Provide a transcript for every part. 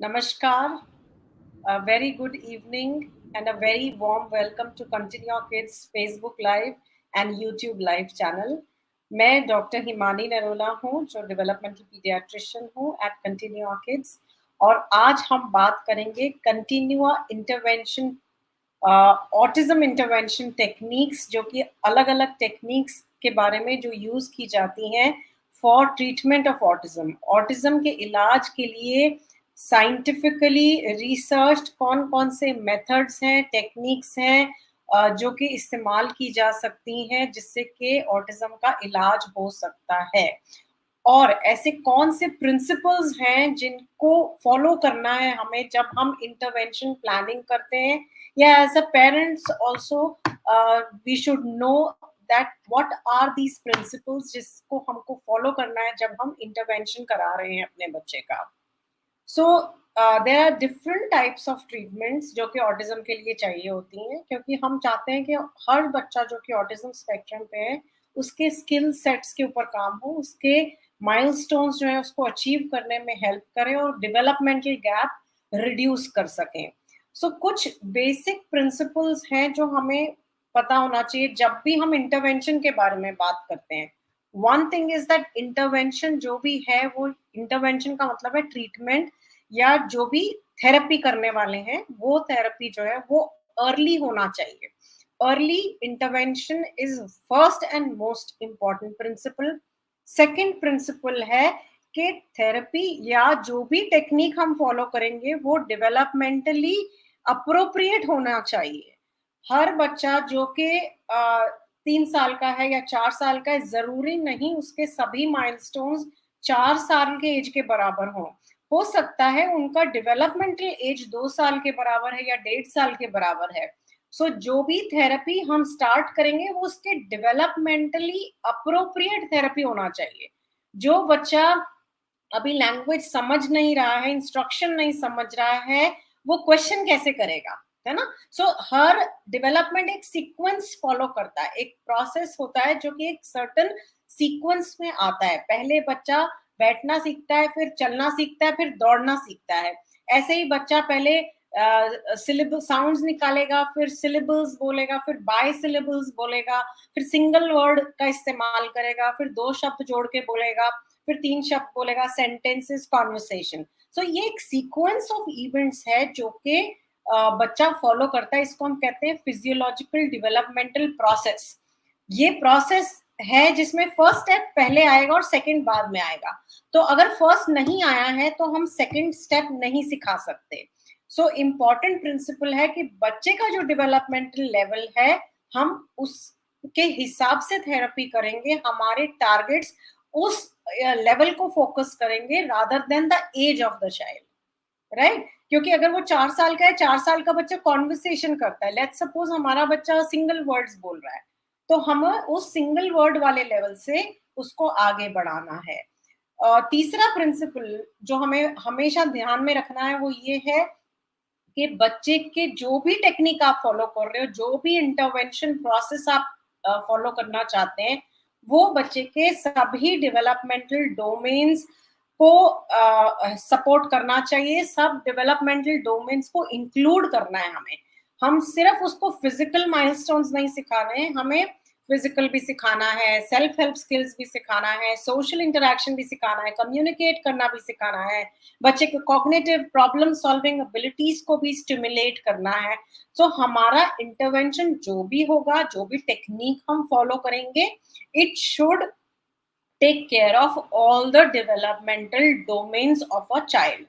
Namaskar, a very good evening, and a very warm welcome to Continue Kids Facebook Live and YouTube Live channel. मैं doctor Himani Narola हूँ जो developmental paediatrician हूँ eight कंटिन्यूआ kids और आज हम बात करेंगे कंटिन्यूआ इंटरवेंशन ऑटिज्म इंटरवेंशन टेक्निक्स जो कि अलग अलग टेक्निक्स के बारे में जो यूज़ की जाती हैं फॉर ट्रीटमेंट ऑफ ऑटिज्म के इलाज के लिए साइंटिफिकली रिसर्च कौन कौन से मेथड्स हैं टेक्निक्स हैं जो कि इस्तेमाल की जा सकती हैं जिससे कि ऑटिज्म का इलाज हो सकता है और ऐसे कौन से प्रिंसिपल्स हैं जिनको फॉलो करना है हमें जब हम इंटरवेंशन प्लानिंग करते हैं या as a parents also we should know that what are these principles जिसको हमको फॉलो करना है जब हम इंटरवेंशन करा रहे हैं अपने बच्चे का so there are different types of treatments जो कि ऑटिज्म के लिए चाहिए होती हैं क्योंकि हम चाहते हैं कि हर बच्चा जो कि ऑटिज्म स्पेक्ट्रम पे है उसके स्किल सेट्स के ऊपर काम हो उसके माइलस्टोन्स जो है उसको अचीव करने में हेल्प करें और डेवलपमेंटल गैप रिड्यूस कर सकें कुछ बेसिक प्रिंसिपल्स हैं जो हमें पता होना चाहिए जब भी हम इंटरवेंशन के बारे में बात करते हैं one thing is that intervention जो भी है वो इंटरवेंशन का मतलब है ट्रीटमेंट या जो भी थेरेपी करने वाले हैं वो थेरेपी जो है वो अर्ली होना चाहिए early intervention is first and most important principle second principle है कि थेरेपी या जो भी टेक्निक हम फॉलो करेंगे वो डेवलपमेंटली अप्रोप्रिएट होना चाहिए हर बच्चा जो कि 3 साल का है या 4 साल का है जरूरी नहीं उसके सभी माइलस्टोन्स 4 साल के एज के बराबर हो सकता है उनका डेवलपमेंटल एज 2 साल के बराबर है या 1.5 साल के बराबर है जो भी थेरेपी हम स्टार्ट करेंगे वो उसके डेवलपमेंटली अप्रोप्रिएट थेरेपी होना चाहिए जो बच्चा अभी लैंग्वेज समझ नहीं रहा है इंस्ट्रक्शन नहीं समझ रहा है वो क्वेश्चन कैसे करेगा है ना हर डेवलपमेंट एक सीक्वेंस फॉलो करता है एक प्रोसेस होता है जो कि एक सर्टन सीक्वेंस में आता है पहले बच्चा बैठना सीखता है फिर चलना सीखता है फिर दौड़ना सीखता है ऐसे ही बच्चा पहले सिलेबल साउंड्स निकालेगा फिर सिलेबल्स बोलेगा फिर बाय सिलेबल्स बोलेगा फिर सिंगल वर्ड का इस्तेमाल करेगा फिर 2 शब्द जोड़ के बोलेगा फिर 3 शब्द बोलेगा सेंटेंसेस कॉन्वर्सेशन ये एक सीक्वेंस ऑफ इवेंट्स है जो कि बच्चा फॉलो करता है इसको हम कहते हैं फिजियोलॉजिकल डेवलपमेंटल प्रोसेस ये प्रोसेस है जिसमें फर्स्ट स्टेप पहले आएगा और सेकंड बाद में आएगा तो अगर फर्स्ट नहीं आया है तो हम सेकंड स्टेप नहीं सिखा सकते इम्पॉर्टेंट प्रिंसिपल है कि बच्चे का जो डेवलपमेंटल लेवल है हम उसके हिसाब से थेरेपी करेंगे हमारे टारगेट्स उस लेवल को फोकस करेंगे rather than the age of the child right क्योंकि अगर वो 4 साल का है 4 साल का बच्चा कॉन्वर्सेशन करता है लेट्स सपोज हमारा बच्चा सिंगल वर्ड्स बोल रहा है तो हम उस सिंगल वर्ड वाले लेवल से उसको आगे बढ़ाना है तीसरा प्रिंसिपल जो हमें हमेशा ध्यान में रखना है वो ये है कि बच्चे के जो भी टेक्निक आप फॉलो कर रहे हो जो भी इंटरवेंशन प्रोसेस आप फॉलो करना चाहते हैं वो बच्चे के सभी डेवलपमेंटल डोमेन्स को सपोर्ट करना चाहिए सब डेवलपमेंटल डोमेन्स को इंक्लूड करना है हमें हम सिर्फ उसको फिजिकल माइलस्टोन्स नहीं सिखा रहे हैं हमें फिजिकल भी सिखाना है सेल्फ हेल्प स्किल्स भी सिखाना है सोशल इंटरेक्शन भी सिखाना है कम्युनिकेट करना भी सिखाना है बच्चे के कॉग्निटिव प्रॉब्लम सॉल्विंग एबिलिटीज को भी स्टिमुलेट करना है हमारा इंटरवेंशन जो भी होगा जो भी टेक्निक हम फॉलो करेंगे it should take care of all the developmental domains of a child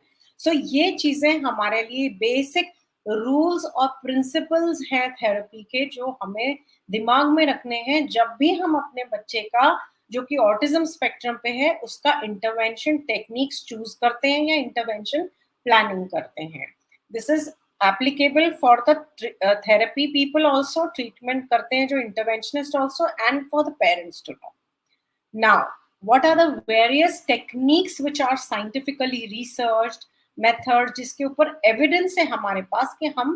ये चीजें हमारे लिए बेसिक रूल्स और प्रिंसिपल्स हैं थेरेपी के जो हमें दिमाग में रखने हैं जब भी हम अपने बच्चे का जो कि ऑटिज्म स्पेक्ट्रम पे है उसका इंटरवेंशन टेक्निक्स चूज करते हैं या इंटरवेंशन प्लानिंग करते हैं this is applicable for the therapy people also treatment करते हैं जो interventionist also and for the parents to know Now, what are the various techniques which are scientifically researched method जिसके ऊपर एविडेंस है हमारे पास कि हम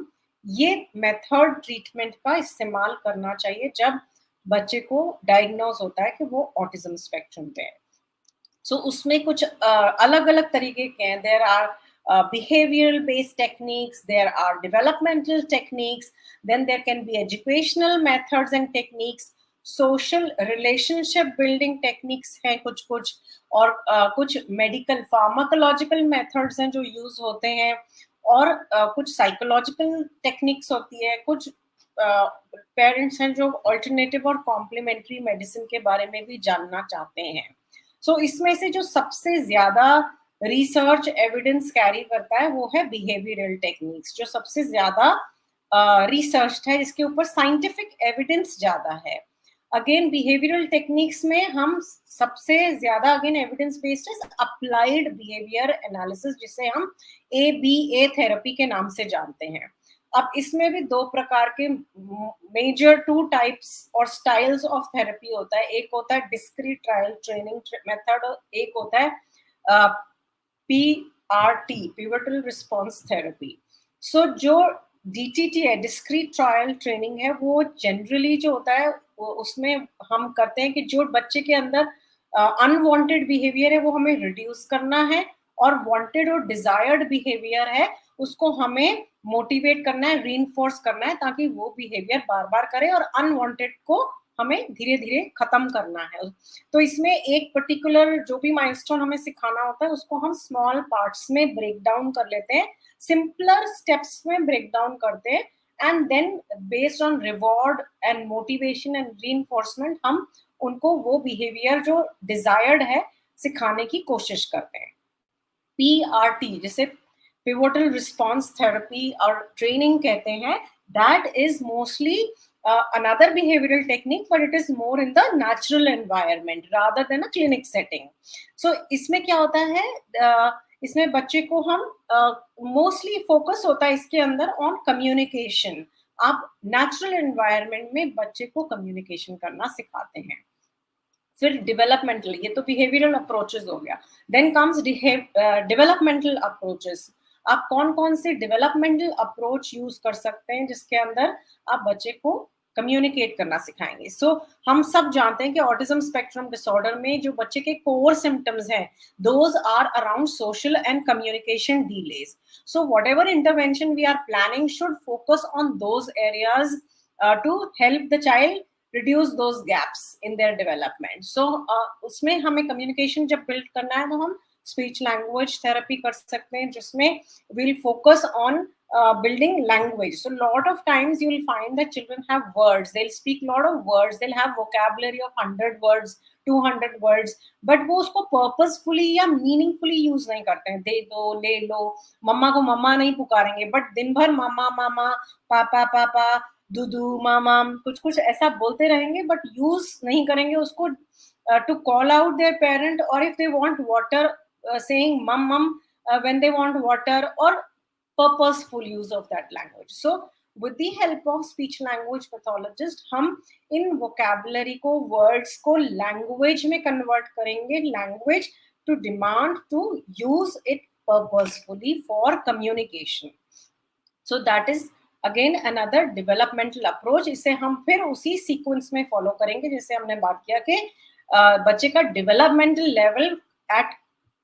ये मेथड ट्रीटमेंट का इस्तेमाल करना चाहिए जब बच्चे को डायग्नोज होता है कि वो ऑटिज्म स्पेक्ट्रम पे है उसमें कुछ अलग अलग तरीके के हैं there are behavioral based techniques, there are developmental techniques, then there can be educational methods and techniques, social relationship building techniques हैं कुछ कुछ, और कुछ मेडिकल फार्माकोलॉजिकल मेथड्स हैं जो यूज होते हैं, और कुछ साइकोलॉजिकल टेक्निक्स होती है, कुछ पेरेंट्स हैं जो अल्टरनेटिव और कॉम्प्लीमेंट्री मेडिसिन के बारे में भी जानना चाहते हैं. सो इसमें से जो सबसे ज्यादा रिसर्च एविडेंस कैरी करता है वो है बिहेवियरल टेक्निक्स, जो सबसे ज्यादा रिसर्च है, जिसके ऊपर साइंटिफिक एविडेंस ज्यादा है. अगेन बिहेवियरल टेक्निक्स में हम सबसे ज्यादा अगेन एविडेंस बेस्ड है अप्लाइड बिहेवियर एनालिसिस, जिसे हम ABA थेरेपी के नाम से जानते हैं. अब इसमें भी दो प्रकार के मेजर 2 टाइप्स और स्टाइल्स ऑफ थेरेपी होता है. एक होता है डिस्क्रीट ट्रायल ट्रेनिंग मेथड, और एक होता है PRT पिवटल रिस्पॉन्स थेरेपी. सो जो DTT है, डिस्क्रीट ट्रायल ट्रेनिंग है, वो जनरली जो होता है उसमें हम करते हैं कि जो बच्चे के अंदर अनवांटेड बिहेवियर है वो हमें रिड्यूस करना है, और वांटेड और डिजायर्ड बिहेवियर है उसको हमें मोटिवेट करना है, रीइंफोर्स करना है, ताकि वो बिहेवियर बार बार करे, और अनवांटेड को हमें धीरे धीरे खत्म करना है. तो इसमें एक पर्टिकुलर जो भी माइलस्टोन हमें सिखाना होता है उसको हम स्मॉल पार्ट्स में ब्रेक डाउन कर लेते हैं, सिंपलर स्टेप्स में ब्रेक डाउन करते हैं, and then based on reward and motivation and reinforcement हम उनको वो बिहेवियर जो डिजायर्ड है सिखाने की कोशिश करते हैं. PRT जिसे पिवोटल रिस्पॉन्स थेरेपी और ट्रेनिंग कहते हैं, that is mostly another behavioral technique, but it is more in the natural environment rather than a clinic setting. So इसमें क्या होता है, इसमें बच्चे को हम मोस्टली फोकस होता है इसके अंदर ऑन कम्युनिकेशन. आप नेचुरल एनवायरनमेंट में बच्चे को कम्युनिकेशन करना सिखाते हैं. फिर डेवलपमेंटल, ये तो बिहेवियरल अप्रोचेस हो गया. Then comes developmental approaches. आप कौन कौन से डेवलपमेंटल अप्रोच यूज कर सकते हैं जिसके अंदर आप बच्चे को कम्युनिकेट करना सिखाएंगे. सो हम सब जानते हैं कि ऑटिज्म स्पेक्ट्रम डिसऑर्डर में जो बच्चे के कोर सिम्टम्स हैं, those are around social and communication delays. So whatever intervention we are planning should focus on those areas to help the child reduce those gaps in their development. So उसमें हमें communication जब build करना है तो हम speech language therapy कर सकते हैं, जिसमें we'll focus on building language. So lot of times you'll find that children have words, they'll speak lot of words, they'll have vocabulary of 100 words, 200 words, but वो उसको purposefully या meaningfully use नहीं करते हैं. दे दो, ले लो, मम्मा को मम्मा नहीं पुकारेंगे, but दिन भर मामा मामा, पापा पापा, दूदू मामा कुछ कुछ ऐसा बोलते रहेंगे, बट यूज नहीं करेंगे उसको to call out their parent, और if they want water saying mum mum when they want water, और purposeful use of that language. So with the help of speech language pathologist हम इन vocabulary को, words को language में convert करेंगे, language to demand to use it purposefully for communication. So that is again another developmental approach. इसे हम फिर उसी सीक्वेंस में फॉलो करेंगे जैसे हमने बात किया कि बच्चे का developmental level at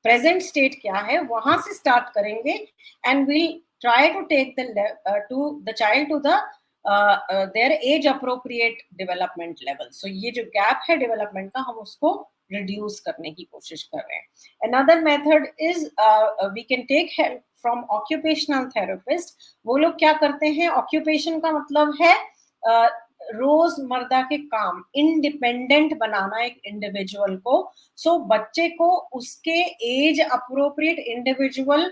present state क्या है वहां से स्टार्ट करेंगे, and will try to take the child to the their age appropriate development level. So ये जो गैप है डेवलपमेंट का, हम उसको रिड्यूस करने की कोशिश कर रहे हैं. Another method is we can take help from occupational therapist. वो लोग क्या करते हैं, ऑक्यूपेशन का मतलब है रोजमर्रा के काम, इंडिपेंडेंट बनाना एक इंडिविजुअल को. सो बच्चे को उसके एज अप्रोप्रिएट इंडिविजुअल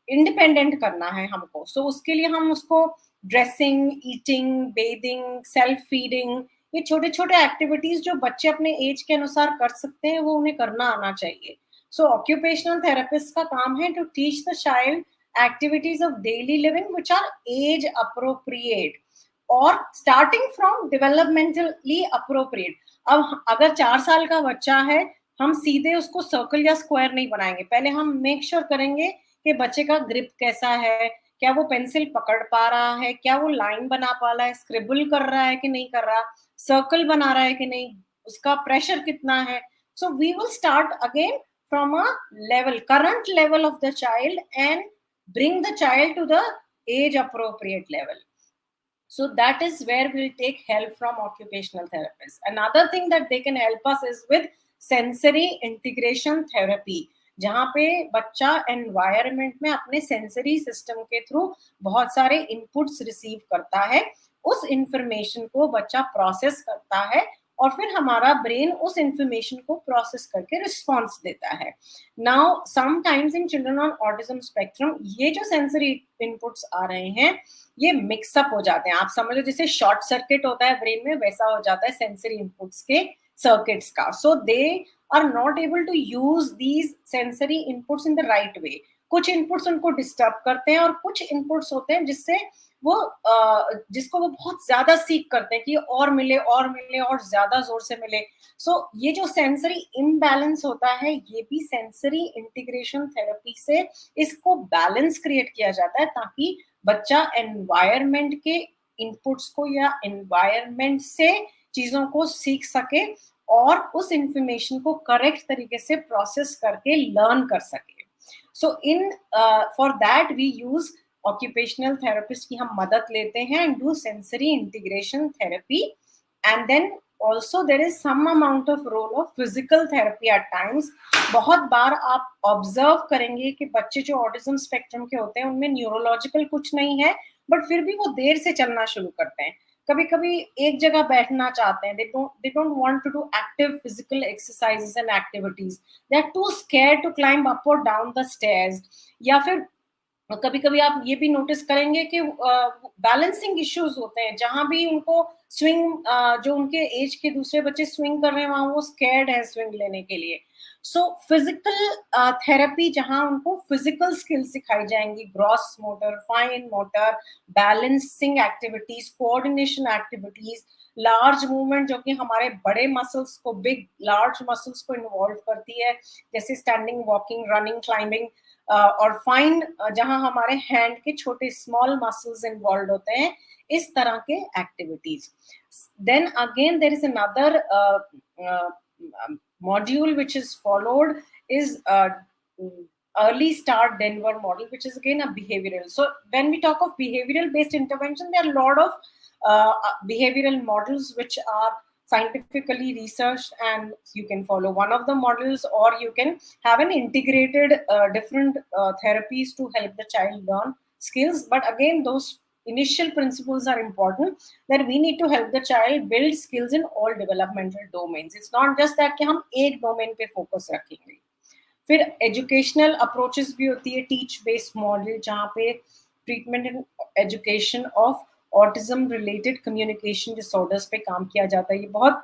इंडिपेंडेंट करना है हमको. सो उसके लिए हम उसको dressing, eating, bathing, self feeding, ये छोटे छोटे एक्टिविटीज जो बच्चे अपने एज के अनुसार कर सकते हैं वो उन्हें करना आना चाहिए. So occupational therapist का काम है to teach the child activities of daily living which are age appropriate और starting from developmentally appropriate. अब अगर 4 साल का बच्चा है, हम सीधे उसको सर्कल या स्क्वायर नहीं बनाएंगे. पहले हम मेक श्योर करेंगे कि बच्चे का ग्रिप कैसा है, क्या वो पेंसिल पकड़ पा रहा है, क्या वो लाइन बना पा रहा है, स्क्रिबल कर रहा है कि नहीं कर रहा, सर्कल बना रहा है कि नहीं, उसका प्रेशर कितना है. So we will start again from a current level of the child and bring the child to the age appropriate level. So that is where we'll take help from occupational therapists. Another thing that they can help us is with sensory integration therapy, जहाँ पे बच्चा environment में अपने sensory system के through बहुत सारे inputs receive करता है, उस इंफॉर्मेशन को बच्चा प्रोसेस करता है और फिर हमारा ब्रेन उस इंफॉर्मेशन को प्रोसेस करके रिस्पॉन्स देता है. Now sometimes in children on autism spectrum ये जो सेंसरी इनपुट्स आ रहे हैं ये मिक्सअप हो जाते हैं. आप समझ लो जैसे शॉर्ट सर्किट होता है ब्रेन में, वैसा हो जाता है सेंसरी इनपुट्स के सर्किट्स का. So they are not able to use these sensory inputs in the right way. कुछ इनपुट्स उनको डिस्टर्ब करते हैं और कुछ इनपुट्स होते हैं जिससे वो जिसको वो बहुत ज्यादा सीख करते हैं कि और मिले और ज्यादा जोर से मिले. सो ये जो सेंसरी इम्बैलेंस होता है ये भी सेंसरी इंटीग्रेशन थेरेपी से इसको बैलेंस क्रिएट किया जाता है ताकि बच्चा एनवायरनमेंट के इनपुट्स को या एनवायरनमेंट से चीजों को सीख सके और उस इंफॉर्मेशन को करेक्ट तरीके से प्रोसेस करके लर्न कर सके. So in for that we use occupational therapist की हम मदद लेते हैं and do sensory integration therapy. And then also there is some amount of role of physical therapy at times. बहुत बार आप observe करेंगे कि बच्चे जो autism spectrum के होते हैं उनमें neurological कुछ नहीं है but फिर भी वो देर से चलना शुरू करते हैं. कभी कभी एक जगह बैठना चाहते हैं, they don't want to do active physical exercises and activities. They are too scared to climb up or down the stairs. या फिर कभी कभी आप ये भी नोटिस करेंगे कि बैलेंसिंग इश्यूज होते हैं, जहां भी उनको स्विंग जो उनके एज के दूसरे बच्चे स्विंग कर रहे हैं वहां वो स्कैर्ड है स्विंग लेने के लिए. सो फिजिकल थेरेपी जहां उनको फिजिकल स्किल्स सिखाई जाएंगी, gross motor, fine motor, balancing activities, coordination activities, large movement जो कि हमारे बड़े मसल्स को, बिग लार्ज मसल्स को इन्वॉल्व करती है, जैसे स्टैंडिंग, वॉकिंग, रनिंग, क्लाइंबिंग, और फाइन जहां हमारे हैंड के छोटे स्मॉल मसल्स इन्वॉल्व होते हैं, इस तरह के activities. Then again there is another module which is followed is early start Denver model, which is again a behavioral. So when we talk of behavioral based intervention, there are a lot of behavioral models which are scientifically researched, and you can follow one of the models or you can have an integrated different therapies to help the child learn skills. But again, those initial principles are important, that we need to help the child build skills in all developmental domains. It's not just that कि हम एक domain पे focus रखेंगे. फिर educational approaches भी होती है, teach based model, जहाँ पे treatment and education of autism related communication disorders पे काम किया जाता है. ये बहुत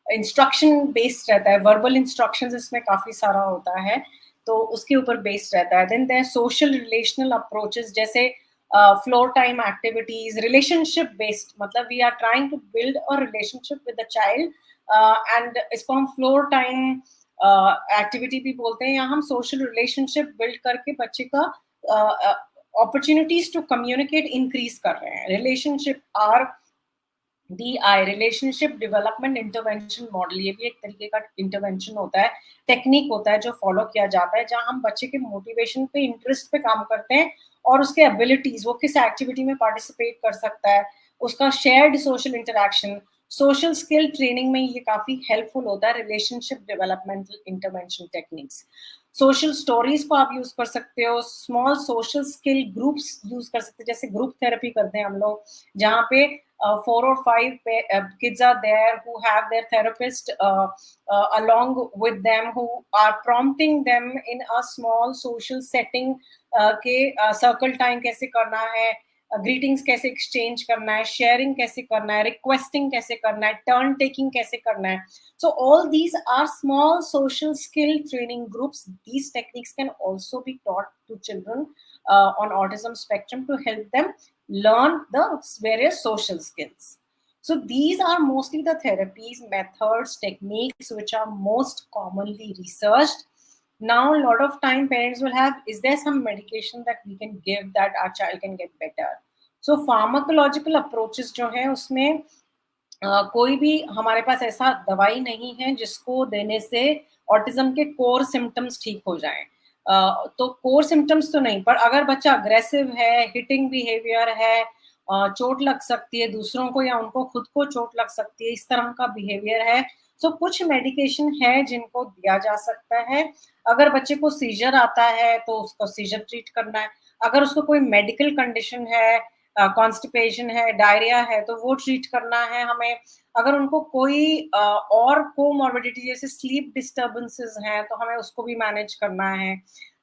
इंस्ट्रक्शन बेस्ड रहता है, वर्बल इंस्ट्रक्शंस इसमें काफी सारा होता है, तो उसके ऊपर बेस्ड रहता है. Then there social relational approaches, जैसे floor time activities, relationship based, मतलब we are trying to build a relationship with the child, and इसको हम फ्लोर टाइम एक्टिविटी भी बोलते हैं. या हम सोशल रिलेशनशिप बिल्ड करके बच्चे का opportunities to communicate increase कर रहे हैं. Relationship RDI, Relationship Development Intervention Model, ये भी एक तरीके का इंटरवेंशन होता है, टेक्निक होता है जो फॉलो किया जाता है, जहां हम बच्चे के मोटिवेशन पे, इंटरेस्ट पे काम करते हैं और उसके एबिलिटीज, वो किस एक्टिविटी में पार्टिसिपेट कर सकता है, उसका shared social interaction, social skill training में ये काफी हेल्पफुल होता है. Relationship developmental intervention techniques, social stories को आप यूज कर सकते हो, small social skill groups use कर सकते हैं, जैसे ग्रुप थेरेपी करते हैं हम लोग, जहाँ पे 4 or 5 kids are there who have their therapist along with them, who are prompting them in a small social setting के सर्कल टाइम कैसे करना है, ग्रीटिंग्स कैसे एक्सचेंज करना है, शेयरिंग कैसे करना है, रिक्वेस्टिंग कैसे करना है, टर्न टेकिंग कैसे करना है. So all these are small social skill training groups. These techniques can also be taught to children on autism spectrum to help them learn the various social skills. So these are mostly the therapies, methods, techniques which are most commonly researched. Now a lot of time parents will have, is there some medication that we can give that our child can get better? So pharmacological approaches जो है उसमें कोई भी हमारे पास ऐसा दवाई नहीं है जिसको देने से ऑटिज्म के कोर सिम्पटम्स ठीक हो जाएँ। तो कोर सिम्पटम्स तो नहीं, पर अगर बच्चा अग्रेसिव है, हिटिंग बिहेवियर है, चोट लग सकती है दूसरों को या उनको खुद को चोट लग सकती है, इस तरह का बिहेवियर है, तो कुछ मेडिकेशन है जिनको दिया जा सकता है। अगर बच्चे को सीज़र आता है, तो उसको सीज़र ट्रीट करना है। अगर उसको कोई मेडिकल कंडीशन है, कॉन्स्टिपेशन है, डायरिया है, तो वो ट्रीट करना है हमें। अगर उनको कोई और कोमॉर्बिडिटी जैसे स्लीप डिस्टर्बेंसेस हैं, तो हमें उसको भी मैनेज करना है।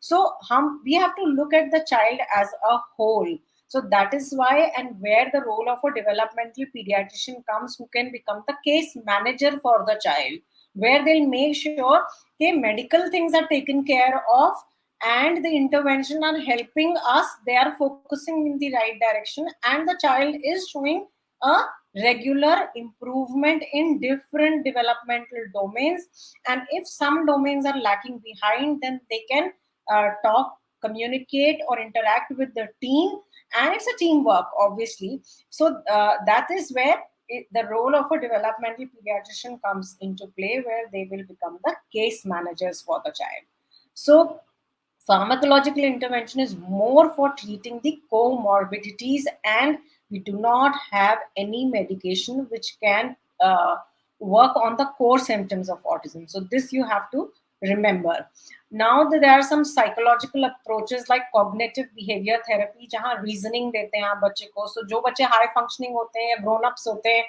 सो हम we have to look at the child as a whole. So that is why and where the role of a developmental pediatrician comes, who can become the case manager for the child, where they'll make sure that medical things are taken care of and the intervention are helping us, they are focusing in the right direction, and the child is showing a regular improvement in different developmental domains. And if some domains are lacking behind, then they can talk, communicate or interact with the team, and it's a teamwork obviously. So that is where the role of a developmental pediatrician comes into play, where they will become the case managers for the child. So pharmacological intervention is more for treating the comorbidities, and we do not have any medication which can work on the core symptoms of autism. So this you have to remember. Now there are some psychological approaches like cognitive behavior therapy, जहाँ reasoning देते हैं आप बच्चे को. So जो बच्चे high functioning होते हैं, grown ups होते हैं,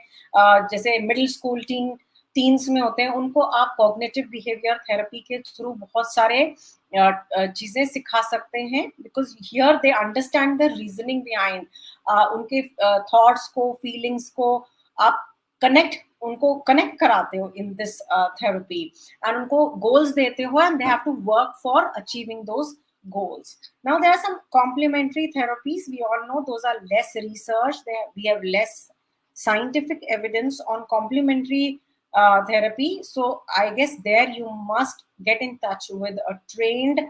जैसे middle school टीन्स में होते हैं, उनको आप कॉग्निटिव बिहेवियर थेरेपी के थ्रू बहुत सारे चीजें सिखा सकते हैं, because here they understand the reasoning behind उनके थॉट्स को, फीलिंग्स को आप उनको कनेक्ट कराते हो इन दिस थेरेपी, एंड उनको गोल्स देते हो, and they have to work for achieving those goals. Now there are some complementary therapies. We all know those are less research. We have less scientific evidence on complementary therapy. So I guess there you must get in touch with a trained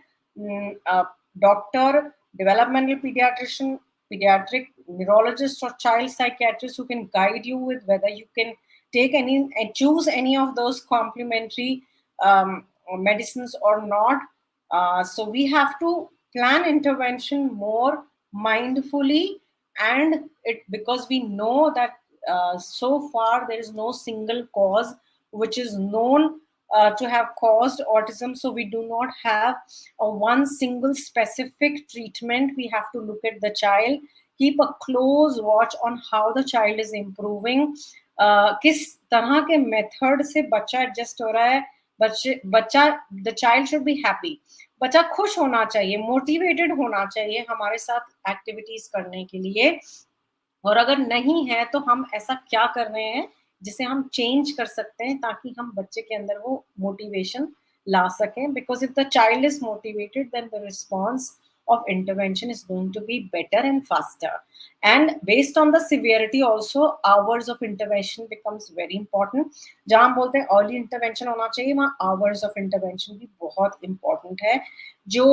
doctor, developmental pediatrician, pediatric neurologist or child psychiatrist who can guide you with whether you can take any and choose any of those complementary medicines or not. So we have to plan intervention more mindfully, and it because we know that so far there is no single cause which is known to have caused autism. So we do not have a one single specific treatment. We have to look at the child, keep a close watch on how the child is improving, किस तरह के method से बच्चा adjust हो रहा है. बच्चा the child should be happy. बच्चा खुश होना चाहिए, मोटिवेटेड होना चाहिए हमारे साथ एक्टिविटीज करने के लिए. और अगर नहीं है तो हम ऐसा क्या कर रहे हैं जिसे हम चेंज कर सकते हैं, ताकि हम बच्चे के अंदर वो मोटिवेशन ला सकें. Because if the child is motivated, then the response of intervention is going to be better and faster. And based on the severity also, hours of intervention becomes very important. जहाँ हम बोलते हैं early intervention होना चाहिए, वहाँ hours of intervention भी बहुत important है. जो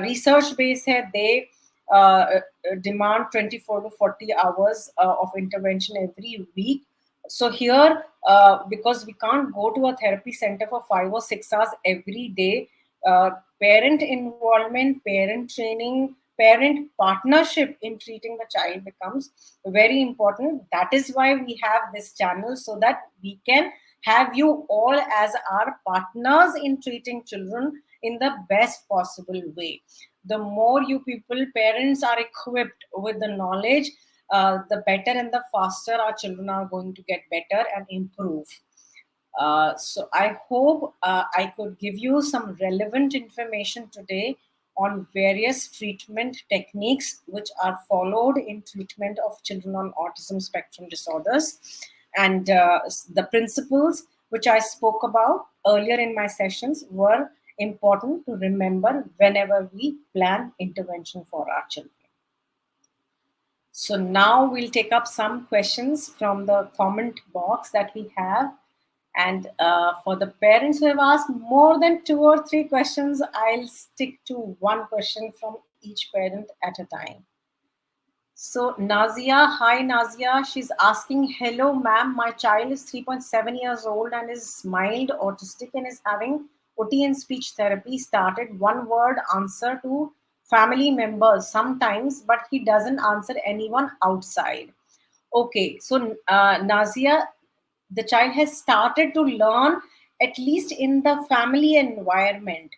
रिसर्च बेस है, दे demand 24 to 40 hours of intervention every week. So here, because we can't go to a therapy center for 5 or 6 hours every day, parent involvement, parent training, parent partnership in treating the child becomes very important. That is why we have this channel, so that we can have you all as our partners in treating children in the best possible way. The more you people, parents, are equipped with the knowledge, the better and the faster our children are going to get better and improve. So I hope I could give you some relevant information today on various treatment techniques which are followed in treatment of children on autism spectrum disorders, and the principles which I spoke about earlier in my sessions were important to remember whenever we plan intervention for our children. So now we'll take up some questions from the comment box that we have. And for the parents who have asked more than 2 or 3 questions, I'll stick to one question from each parent at a time. So Nazia, hi Nazia, she's asking, hello ma'am, my child is 3.7 years old and is mild autistic and is having OT and speech therapy. Started one word answer to family members sometimes, but he doesn't answer anyone outside. Okay, so Nazia, the child has started to learn at least in the family environment.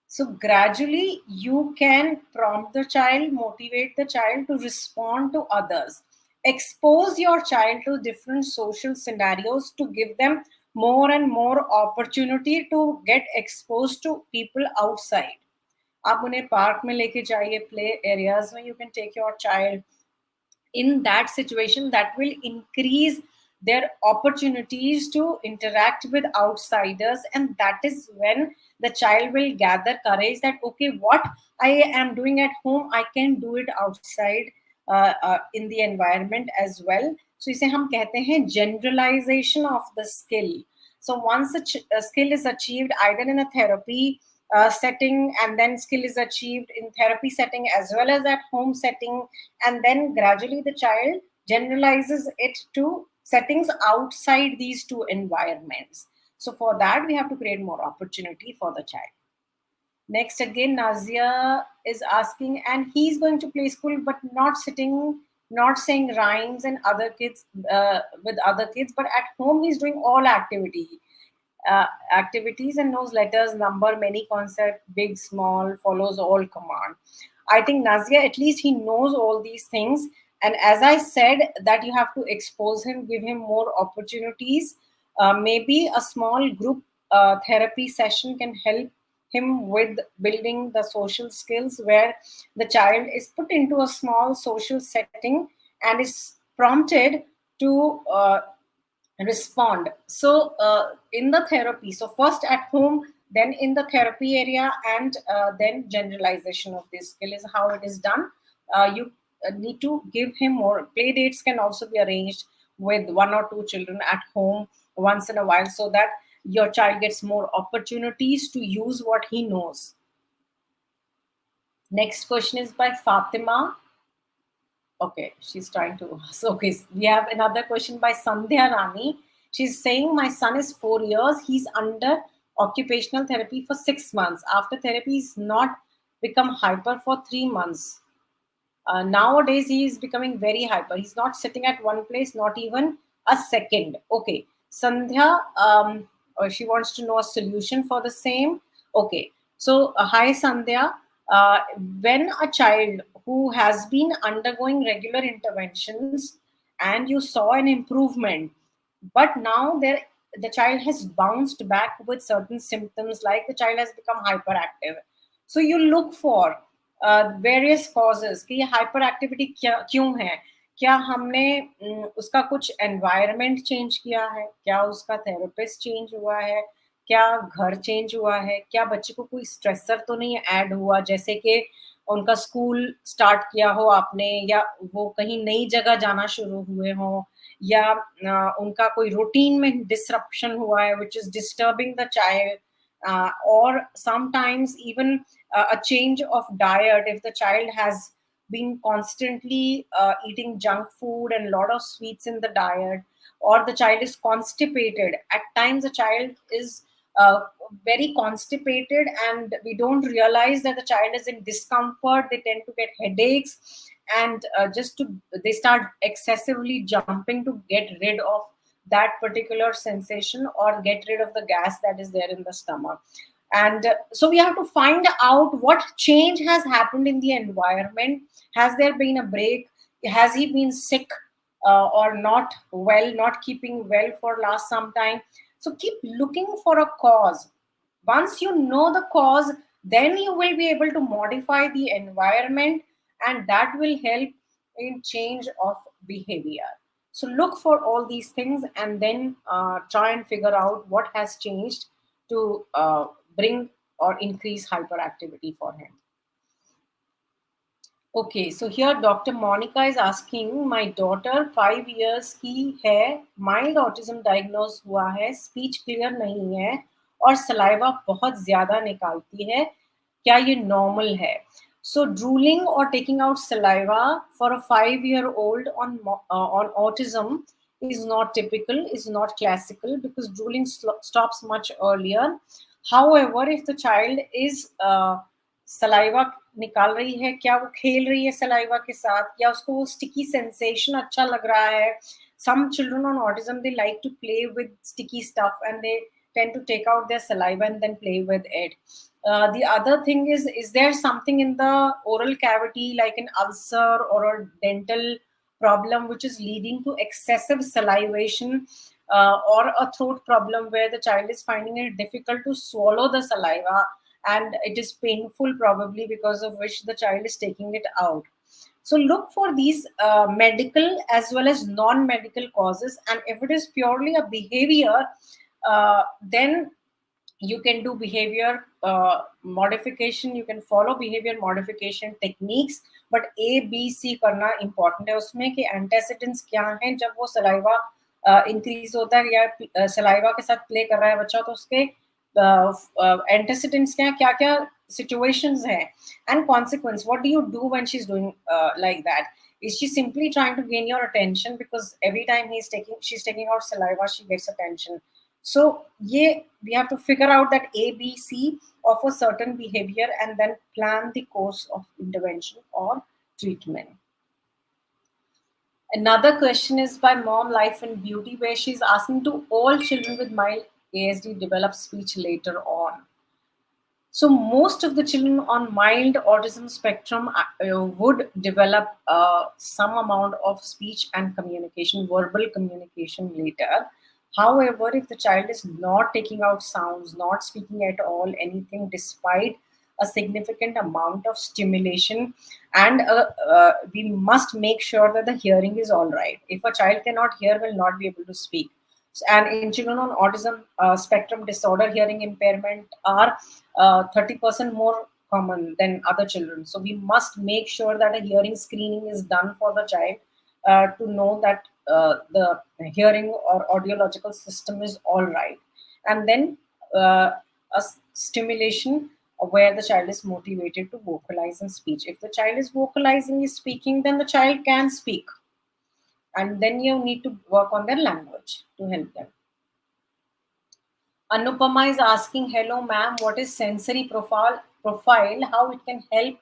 So gradually, you can prompt the child, motivate the child to respond to others. Expose your child to different social scenarios to give them more and more opportunity to get exposed to people outside. आप उन्हें park में लेके जाइए, play areas में, you can take your child. In that situation, that will increase their opportunities to interact with outsiders, and that is when the child will gather courage that okay, what I am doing at home I can do it outside, in the environment as well. So इसे हम कहते हैं generalization of the skill. So once a skill is achieved either in a therapy setting, and then skill is achieved in therapy setting as well as at home setting, and then gradually the child generalizes it to settings outside these two environments. So for that we have to create more opportunity for the child. Next, again, Nazia is asking, and he's going to play school, but not sitting, not saying rhymes and other kids, with other kids, but at home he's doing all activities and knows letters, number, many concept, big, small, follows all command. I think Nazia, at least he knows all these things. And as I said, that you have to expose him, give him more opportunities. Maybe a small group therapy session can help him with building the social skills, where the child is put into a small social setting and is prompted to respond. So in the therapy, so first at home, then in the therapy area, and then generalization of this skill is how it is done. You need to give him more play dates, can also be arranged with one or two children at home once in a while, so that your child gets more opportunities to use what he knows. Next question is by Fatima. Okay, she's trying to. So, okay, we have another question by Sandhya Rani. She's saying, my son is 4 years. He's under occupational therapy for 6 months. After therapy, he's not become hyper for 3 months. Nowadays, he is becoming very hyper. He's not sitting at one place, not even a second. Okay, Sandhya, she wants to know a solution for the same. Okay, so hi Sandhya. Uh, when a child who has been undergoing regular interventions and you saw an improvement, but now the child has bounced back with certain symptoms, like the child has become hyperactive, so you look for various causes कि ये hyper activity क्यों है, क्या हमने उसका कुछ environment change किया है, क्या उसका थेरेपिस्ट चेंज हुआ है, क्या घर चेंज हुआ है, क्या बच्चे को कोई स्ट्रेसर तो नहीं ऐड हुआ, जैसे कि उनका स्कूल स्टार्ट किया हो आपने, या वो कहीं नई जगह जाना शुरू हुए हो, या उनका कोई रूटीन में डिसरप्शन हुआ है which is disturbing the child, or sometimes even a change of diet. If the child has been constantly eating junk food and a lot of sweets in the diet, or the child is constipated, at times the child is uh, very constipated and we don't realize that the child is in discomfort, they tend to get headaches, and just to they start excessively jumping to get rid of that particular sensation or get rid of the gas that is there in the stomach. And so we have to find out what change has happened in the environment. Has there been a break? Has he been sick, or not well, not keeping well for last some time? So keep looking for a cause. Once you know the cause, then you will be able to modify the environment, and that will help in change of behavior. So look for all these things, and then try and figure out what has changed to bring or increase hyperactivity for him. Okay, so here Dr. Monica is asking, my daughter 5 years की है, mild autism diagnosed हुआ है, speech clear नहीं है और saliva बहुत ज़्यादा निकालती है, क्या ये normal है? So drooling or taking out saliva for a 5-year-old on autism is not typical, is not classical, because drooling stops much earlier. However, if the child is saliva निकाल रही है, क्या वो खेल रही है सलाइवा के साथ, या उसको वो स्टिकी सेंसेशन अच्छा लग रहा है. Some children on autism, they like to play with sticky stuff and they tend to take out their saliva and then play with it. The other thing is there something in the oral cavity like an ulcer or a dental problem which is leading to excessive salivation, or a throat problem where the child is finding it difficult to swallow the saliva and it is painful, probably because of which the child is taking it out. So look for these medical as well as non-medical causes, and if it is purely a behavior, then you can do behavior modification, you can follow behavior modification techniques. But A B C करना important है उसमें कि antecedents क्या हैं. जब वो saliva increase होता है या saliva के साथ play कर रहा है बच्चा, तो उसके antecedents क्या क्या situations हैं, and consequence. What do you do when she's doing like that? Is she simply trying to gain your attention because every time she's taking out saliva, she gets attention? So yeah, we have to figure out that A, B, C of a certain behavior and then plan the course of intervention or treatment. Another question is by Mom Life and Beauty, where she's asking, do all children with mild ASD develop speech later on? So most of the children on mild autism spectrum would develop some amount of speech and communication, verbal communication later. However, if the child is not taking out sounds, not speaking at all, anything despite a significant amount of stimulation, and we must make sure that the hearing is all right. If a child cannot hear, will not be able to speak. And in children on autism spectrum disorder, hearing impairment are 30% more common than other children. So we must make sure that a hearing screening is done for the child to know that the hearing or audiological system is all right. And then a stimulation where the child is motivated to vocalize and speech. If the child is vocalizing, is speaking, then the child can speak. And then you need to work on their language to help them. Anupama is asking, hello ma'am, what is sensory profile, how it can help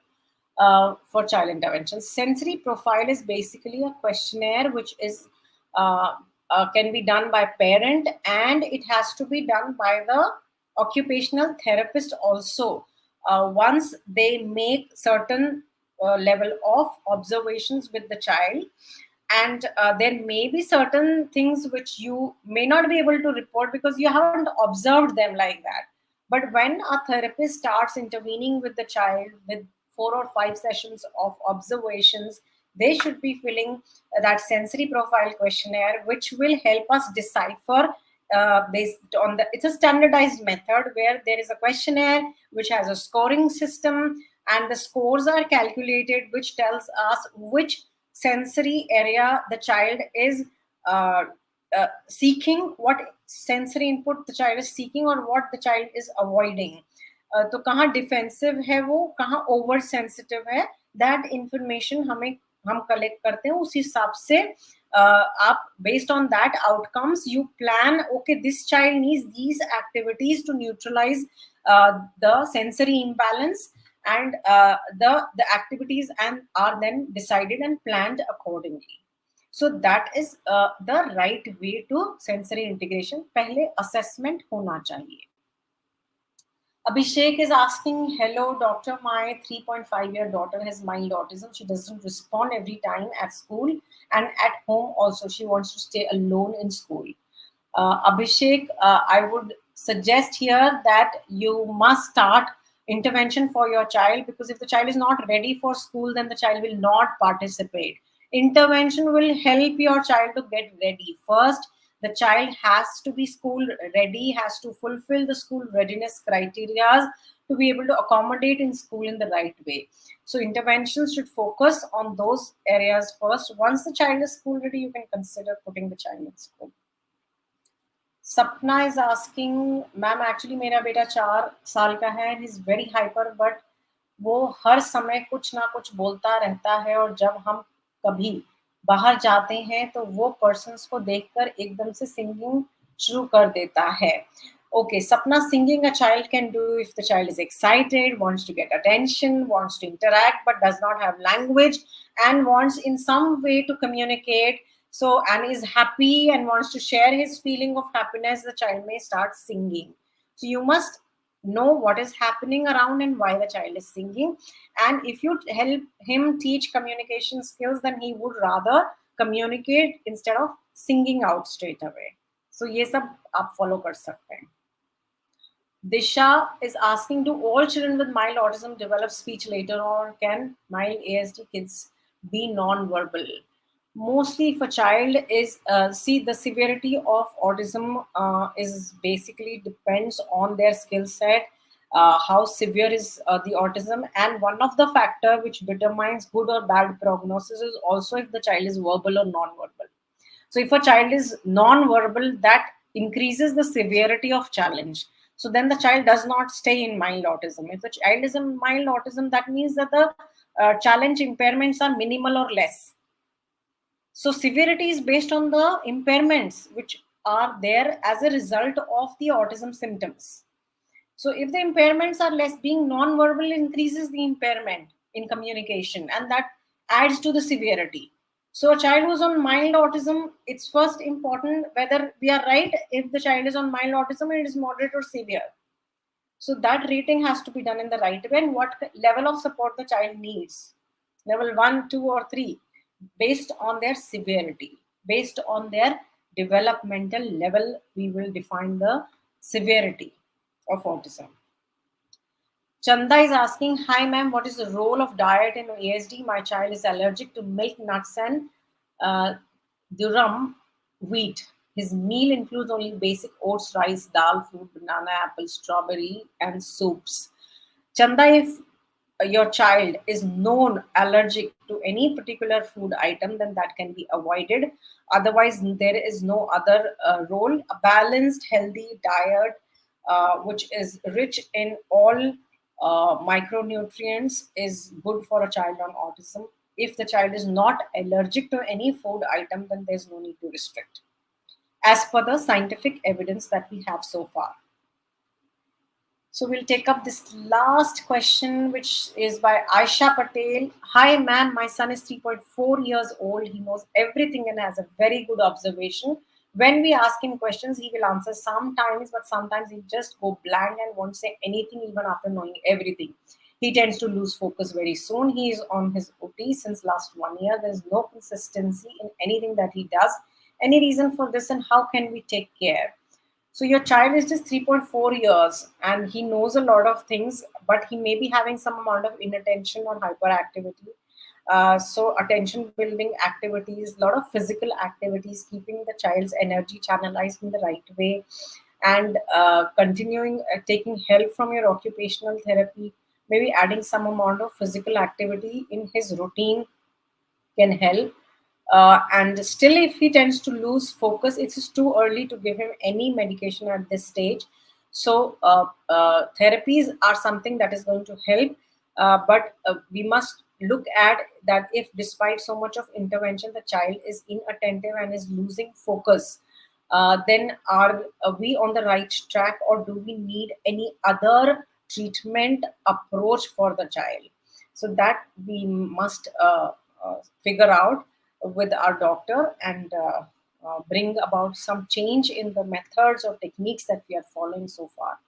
for child intervention? Sensory profile is basically a questionnaire which is can be done by parent, and it has to be done by the occupational therapist also. Once they make certain level of observations with the child, and there may be certain things which you may not be able to report because you haven't observed them like that. But when a therapist starts intervening with the child with 4 or 5 sessions of observations, they should be filling that sensory profile questionnaire, which will help us decipher based on the, it's a standardized method where there is a questionnaire which has a scoring system, and the scores are calculated, which tells us which sensory area the child is seeking, what sensory input the child is seeking, or what the child is avoiding. तो कहाँ defensive है वो, कहाँ over sensitive है, that information हम collect करते हैं. उस हिसाब से आप based on that outcomes you plan, okay this child needs these activities to neutralise the sensory imbalance, and the activities and are then decided and planned accordingly. So that is the right way to sensory integration. पहले assessment होना चाहिए. Abhishek is asking, hello doctor, my 3.5-year daughter has mild autism. She doesn't respond every time at school and at home also. She wants to stay alone in school. Abhishek, I would suggest here that you must start intervention for your child, because if the child is not ready for school, then the child will not participate. Intervention will help your child to get ready. First, the child has to be school ready, has to fulfill the school readiness criteria to be able to accommodate in school in the right way. So interventions should focus on those areas first. Once the child is school ready, you can consider putting the child in school. Sapna is asking, ma'am, actually मेरा बेटा 4 साल का है and he's very hyper, but वो हर समय कुछ ना कुछ बोलता रहता है और जब हम कभी बाहर जाते हैं तो वो पर्सन्स को देखकर एकदम से सिंगिंग शुरू कर देता है। Okay, Sapna, singing a child can do if the child is excited, wants to get attention, wants to interact, but does not have language and wants in some way to communicate. So, and is happy and wants to share his feeling of happiness, the child may start singing. So, you must know what is happening around and why the child is singing. And if you help him teach communication skills, then he would rather communicate instead of singing out straight away. So, ये सब आप follow कर सकते हैं. Disha is asking, do all children with mild autism develop speech later, or can mild ASD kids be non-verbal? Mostly, if a child is, see, the severity of autism is basically depends on their skill set, how severe is the autism, and one of the factor which determines good or bad prognosis is also if the child is verbal or non-verbal. So if a child is non-verbal, that increases the severity of challenge. So then the child does not stay in mild autism. If the child is in mild autism, that means that the challenge impairments are minimal or less. So severity is based on the impairments which are there as a result of the autism symptoms. So if the impairments are less, being non-verbal increases the impairment in communication, and that adds to the severity. So a child who's on mild autism, it's first important whether we are right if the child is on mild autism and it is moderate or severe. So that rating has to be done in the right way, and what level of support the child needs. Level 1, 2, or 3, based on their severity, based on their developmental level, we will define the severity of autism. Chanda is asking, hi ma'am, what is the role of diet in ASD? My child is allergic to milk, nuts, and durum wheat. His meal includes only basic oats, rice, dal, fruit, banana, apple, strawberry, and soups. Chanda, if your child is known allergic to any particular food item, then that can be avoided. Otherwise, there is no other role. A balanced, healthy diet, which is rich in all micronutrients, is good for a child on autism. If the child is not allergic to any food item, then there's no need to restrict, as per the scientific evidence that we have so far. So we'll take up this last question, which is by Aisha Patel. Hi, ma'am. My son is 3.4 years old. He knows everything and has a very good observation. When we ask him questions, he will answer sometimes, but sometimes he just go blank and won't say anything even after knowing everything. He tends to lose focus very soon. He is on his OT since last 1 year. There's no consistency in anything that he does. Any reason for this, and how can we take care? So your child is just 3.4 years and he knows a lot of things, but he may be having some amount of inattention or hyperactivity. So attention building activities, a lot of physical activities, keeping the child's energy channelized in the right way, and continuing taking help from your occupational therapy, maybe adding some amount of physical activity in his routine can help. And still, if he tends to lose focus, it's too early to give him any medication at this stage. So, therapies are something that is going to help, but we must look at that if, despite so much of intervention, the child is inattentive and is losing focus, then are we on the right track, or do we need any other treatment approach for the child? So, that we must figure out with our doctor, and bring about some change in the methods or techniques that we are following so far.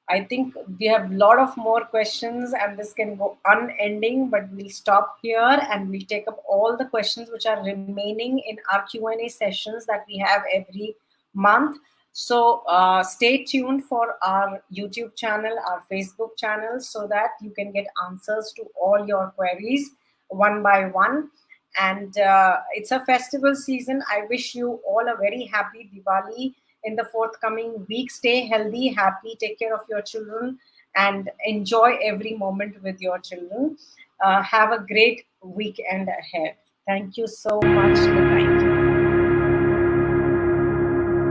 I think we have a lot of more questions and this can go unending, but we'll stop here and we'll take up all the questions which are remaining in our Q&A sessions that we have every month. So stay tuned for our YouTube channel, our Facebook channel, so that you can get answers to all your queries one by one. And it's a festival season. I wish you all a very happy Diwali in the forthcoming week. Stay healthy, happy, take care of your children, and enjoy every moment with your children. Have a great weekend ahead. Thank you so much. Good night.